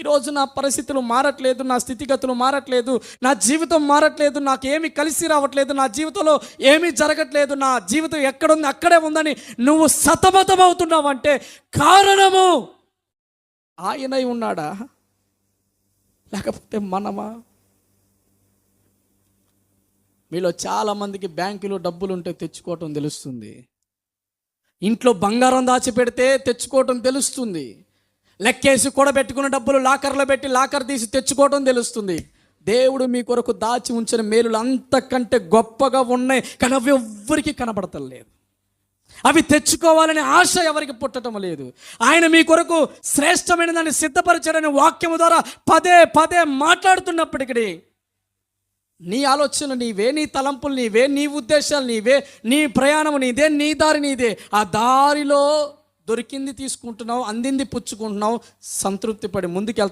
ఈరోజు నా పరిస్థితులు మారట్లేదు, నా స్థితిగతులు మారట్లేదు, నా జీవితం మారట్లేదు, నాకు ఏమీ కలిసి రావట్లేదు, నా జీవితంలో ఏమీ జరగట్లేదు, నా జీవితం ఎక్కడుంది అక్కడే ఉందని నువ్వు సతమతమవుతున్నావంటే కారణము ఆయనై ఉన్నాడా లేకపోతే మనమా? మీలో చాలామందికి బ్యాంకులో డబ్బులు ఉంటే తెచ్చుకోవటం తెలుస్తుంది, ఇంట్లో బంగారం దాచిపెడితే తెచ్చుకోవటం తెలుస్తుంది, లెక్కేసి కూడబెట్టుకున్న డబ్బులు లాకర్లో పెట్టి లాకర్ తీసి తెచ్చుకోవటం తెలుస్తుంది. దేవుడు మీ కొరకు దాచి ఉంచిన మేలులు అంతకంటే గొప్పగా ఉన్నాయి, కానీ అవి ఎవ్వరికి కనబడతలేదు. అవి తెచ్చుకోవాలనే ఆశ ఎవరికి పుట్టడం లేదు. ఆయన మీ కొరకు శ్రేష్టమైన దాన్ని సిద్ధపరచాడని వాక్యము ద్వారా పదే పదే మాట్లాడుతున్నప్పటికీ నీ ఆలోచనలు నీవే, నీ తలంపులు నీవే, నీ ఉద్దేశాలు నీవే, నీ ప్రయాణం నీదే, నీ దారి నీదే. ఆ దారిలో దొరికింది తీసుకుంటున్నావు, అందింది పుచ్చుకుంటున్నావు, సంతృప్తి పడి ముందుకెళ్తావు.